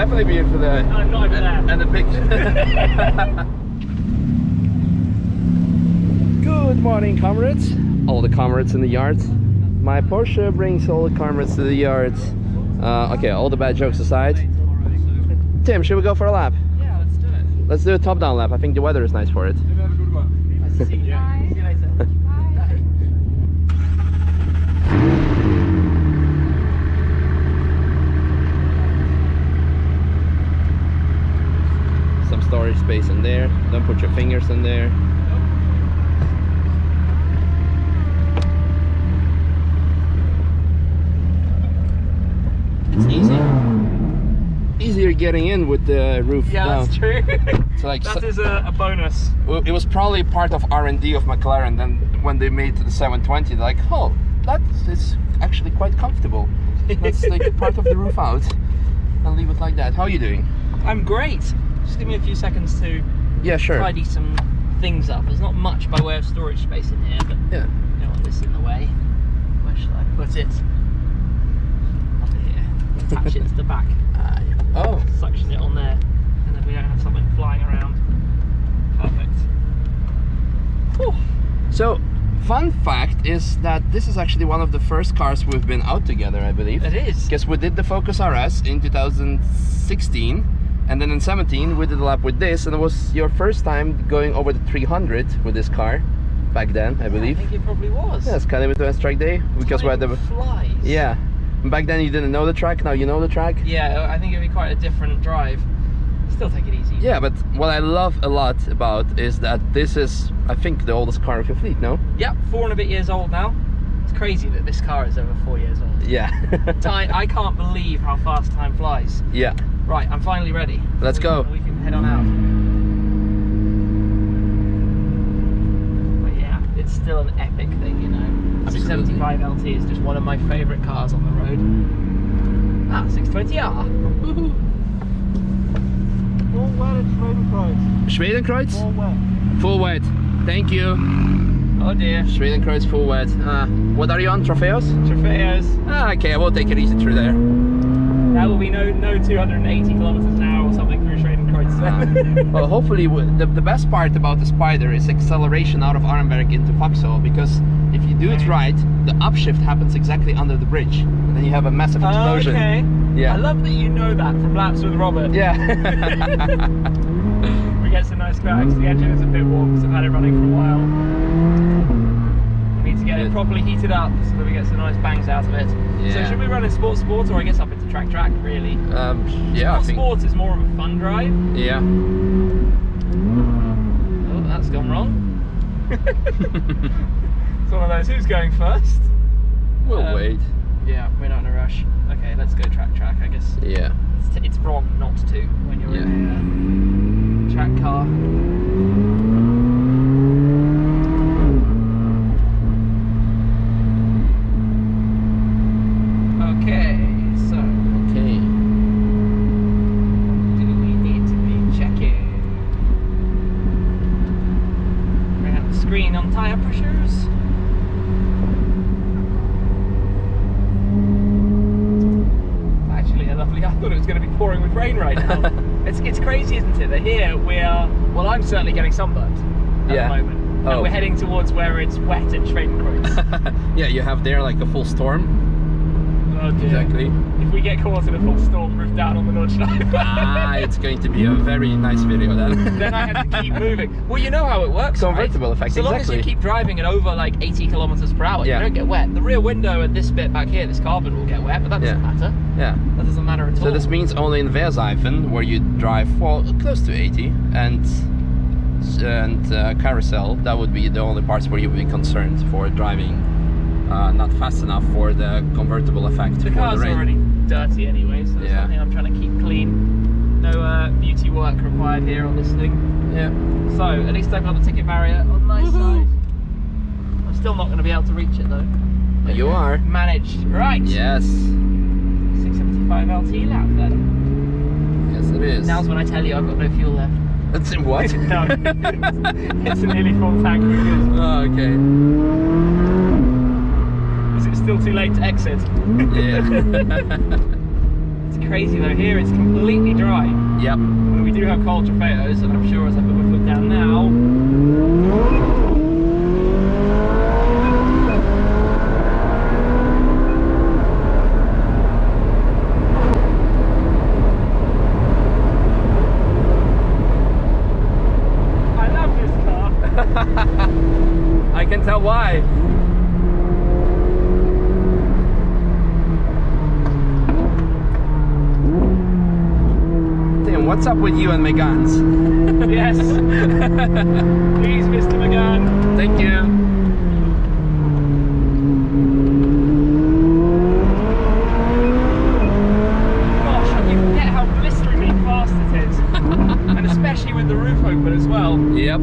definitely be in for the... I'm not even there. And the picture. Good morning, comrades. All the comrades in the yard. My Porsche brings all the comrades to the yard. Okay, all the bad jokes aside. Tim, should we go for a lap? Yeah, let's do it. Let's do a top-down lap. I think the weather is nice for it. Have a good one. Nice to see you. Bye. See you later. Bye. Some storage space in there. Don't put your fingers in there. It's easy. Easier getting in with the roof Yeah, down. that's true. So like, That is a bonus. well, it was probably part of R&D of McLaren. Then when they made the 720, they're like, oh, that is actually quite comfortable. Let's take part of the roof out and leave it like that. How are you doing? I'm great. Just give me a few seconds to Yeah, sure. tidy some things up. There's not much by way of storage space in here, but Yeah. I don't want this in the way. Where should I put it? Up here. Attach it to the back. Oh. Suction it on there, and then we don't have something flying around. Perfect. Whew. So, fun fact is that this is actually one of the first cars we've been out together, I believe. It is. Because we did the Focus RS in 2016, and then in 17 we did a lap with this, and it was your first time going over the 300 with this car back then, I believe. I think it probably was. Yeah, it's kind of a West track day because we had the... flies. Yeah. Back then you didn't know the track, now you know the track. Yeah, I think it'd be quite a different drive. Still take it easy. Yeah, but what I love a lot about is that this is, I think, the oldest car of your fleet, no? Yep, 4 and a bit years old now. It's crazy that this car is over 4 years old. Yeah. Time, I can't believe how fast time flies. Yeah. Right, I'm finally ready. Let's go. We can head on out. But yeah, it's still an epic thing, you know. Absolutely. 675 LT is just one of my favourite cars on the road. Ah, 620R. Woohoo. Full wet at Schmeemobiles. Schmeemobiles? Full wet. Full wet. Thank you. Oh dear. Schmeemobiles full wet. What are you on? Trofeos? Trofeos. Okay, I will take it easy through there. That will be no 280 kilometers an hour or something through Schmeemobiles. Well, hopefully, the best part about the Spider is acceleration out of Arenberg into Vauxhall, because if you do it right, the upshift happens exactly under the bridge, and then you have a massive explosion. Okay. Yeah. I love that you know that from laps with Robert. Yeah. We get some nice cracks. The engine is a bit warm because I've had it running for a while. We need to get it properly heated up so that we get some nice bangs out of it. Yeah. So should we run in sport or I guess up into track really? Yeah, I think. Sport is more of a fun drive. Yeah. Oh, that's gone wrong. It's one of those. Who's going first? We'll wait. Yeah, we're not in a rush. Okay, let's go track, I guess. Yeah. It's wrong not to when you're in a track car. Okay, so Okay. what do we need to be checking? Bring up the screen on tyre pressures. Lovely. I thought it was going to be pouring with rain right now. It's crazy, isn't it? That here we are. Well, I'm certainly getting sunburned at the moment, and we're heading towards where it's wet at Schmeemobiles. Yeah, you have there like a full storm. Oh dear. Exactly. If we get caught in a full storm, roof down on the Nordschleife. It's going to be a very nice video then. Then I have to keep moving. Well, you know how it works. Convertible right? effect. So long exactly. as you keep driving at over like 80 kilometers per hour, you don't get wet. The rear window and this bit back here, this carbon will get wet, but that doesn't matter. Yeah. That doesn't matter at all. So this means only in Weerzyfen, where you drive close to 80, and carousel, that would be the only parts where you would be concerned for driving not fast enough for the convertible effect. The car's already dirty anyway, so it's something I'm trying to keep clean. No beauty work required here on this thing. Yeah. So at least I've got the ticket barrier on my side. I'm still not going to be able to reach it though. You are. Managed. Right. Yes. 675 LT lap then. Yes, it is. Now's when I tell you I've got no fuel left. That's in what? No, it's a nearly full tank. Oh, okay. Is it still too late to exit? Yeah. It's crazy though. Here it's completely dry. Yep. We do have cold potatoes, and I'm sure as I put my foot down now. I can tell why. Damn, what's up with you and Megans? Yes. Please, Mr. McGann. Thank you. Gosh, you forget how blisteringly fast it is. And especially with the roof open as well. Yep.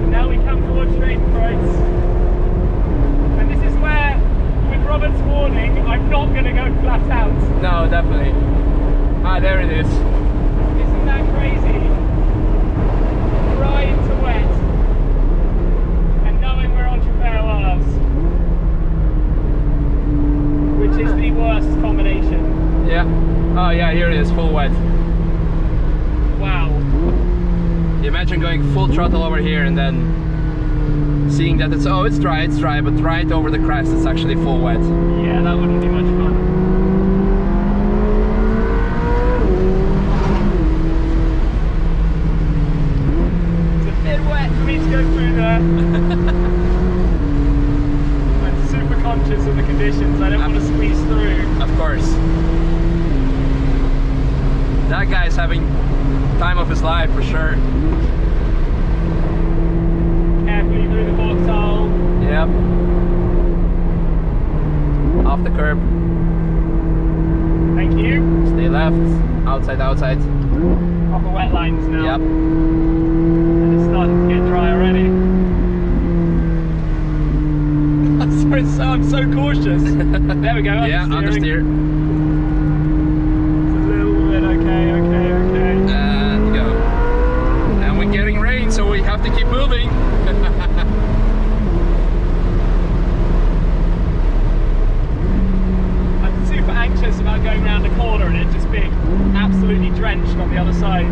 Now we come towards Shmeemobiles, and this is where, with Robert's warning, I'm not going to go flat out. No, definitely. Ah, there it is. Isn't that crazy? Dry into wet, and knowing we're on Shmeemobiles, which is the worst combination. Yeah. Oh yeah, here it is, full wet. Wow. Imagine going full throttle over here and then seeing that it's dry, but right over the crest it's actually full wet. Yeah, that wouldn't be much fun. It's a bit wet for me to go through there. I'm super conscious of the conditions, I don't want to squeeze through. Of course. That guy's having time of his life for sure. Carefully through the porthole. Yep. Off the curb. Thank you. Stay left. Outside, outside. Off the wet lines now. Yep. And it's starting to get dry already. I'm so cautious. There we go. Yeah, understeer. It's a little bit okay. And go. And we're getting rain, so we have to keep moving. I'm super anxious about going around a corner and it just being absolutely drenched on the other side.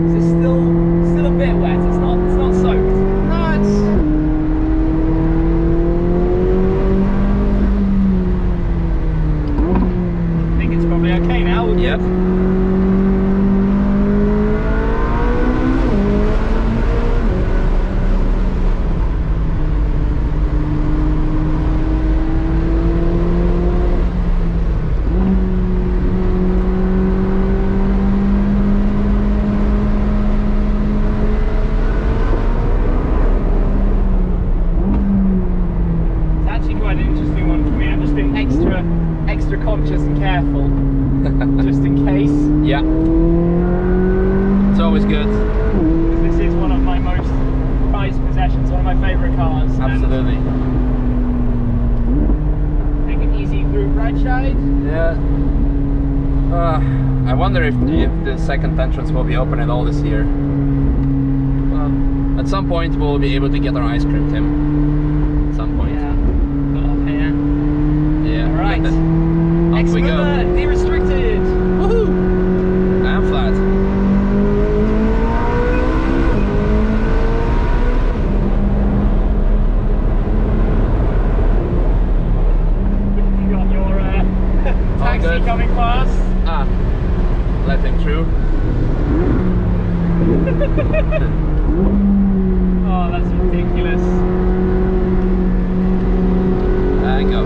Is it still a bit wet? It's not soaked. No, I think it's probably okay now. Yep. Extra conscious and careful, just in case. Yeah. It's always good. Because this is one of my most prized possessions, one of my favourite cars. Absolutely. Take it easy through right side. Yeah. I wonder if the second entrance will be open at all this year. Well, at some point we'll be able to get our ice cream, Tim. At some point. Yeah. Got up here. Yeah. Right. Off we go. De-restricted. Woohoo! And flat. taxi good. coming past. Ah, let him through. Oh, that's ridiculous. And go.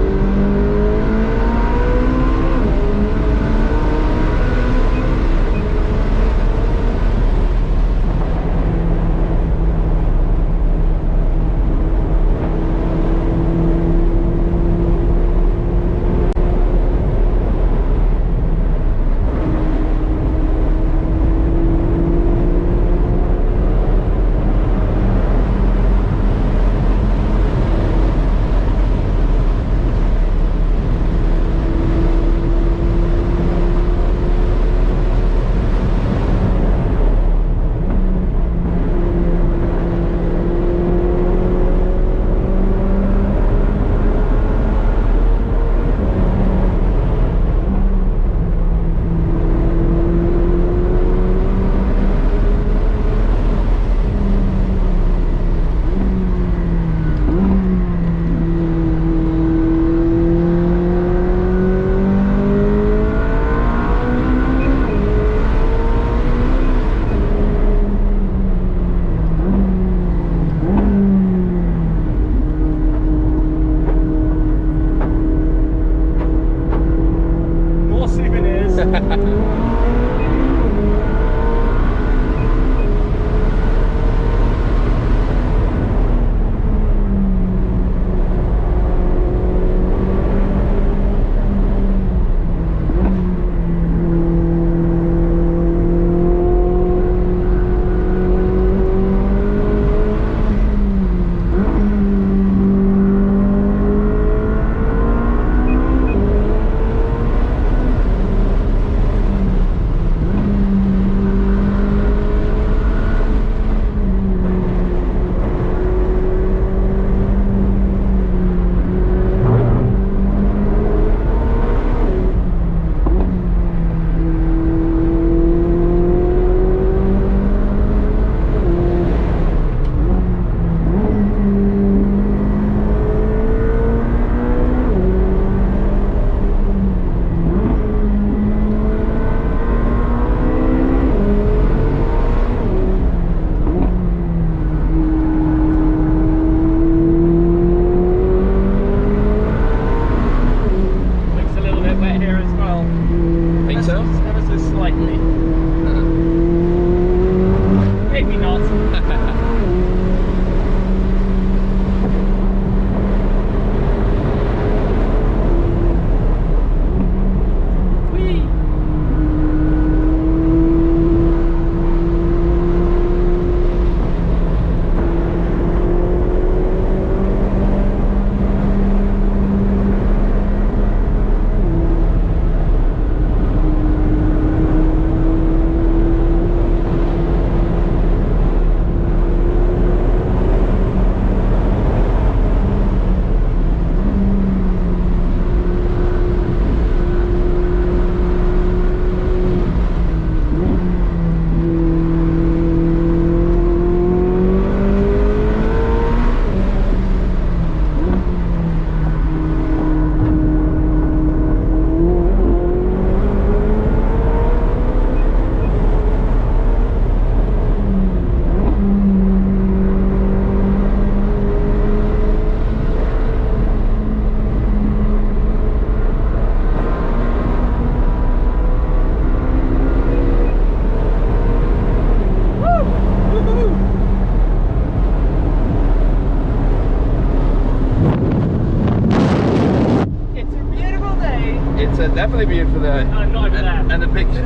definitely beautiful there. Not even that. And the picture.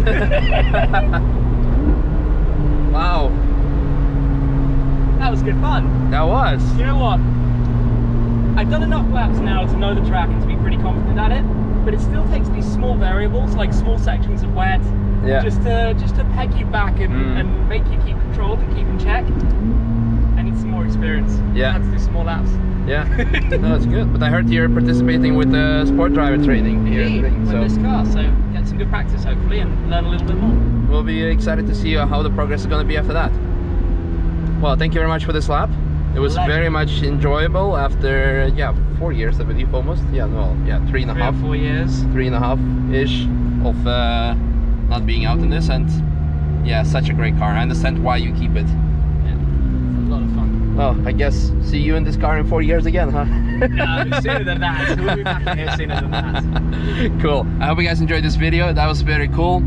Wow. That was good fun. That was. You know what? I've done enough laps now to know the track and to be pretty confident at it, but it still takes these small variables, like small sections of wet, just to peg you back and make you keep control and keep in check. I need some more experience. Yeah. I had to do some more laps. Yeah, no, it's good. But I heard you're participating with the sport driver training here. With this car, so get some good practice hopefully and learn a little bit more. We'll be excited to see how the progress is going to be after that. Well, thank you very much for this lap. It was very much enjoyable after 4 years, I believe, almost. Yeah, no, yeah, 3.5. 4 years. 3.5-ish of not being out in this, and yeah, such a great car. I understand why you keep it. Yeah, it's a lot of fun. Well, I guess see you in this car in 4 years again, huh? Yeah, sooner than that. We'll be back in here sooner than that. Cool. I hope you guys enjoyed this video. That was very cool,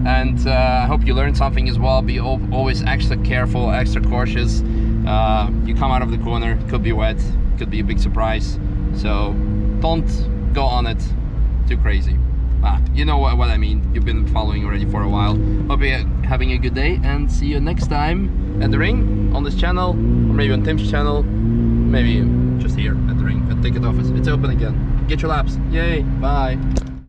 and I hope you learned something as well. Be always extra careful, extra cautious. You come out of the corner, could be wet, could be a big surprise, so don't go on it too crazy. You know what I mean. You've been following already for a while. Hope you're having a good day, and see you next time at the ring on this channel, or maybe on Tim's channel, maybe just here at the ring at Ticket Office. It's open again. Get your laps. Yay. Bye.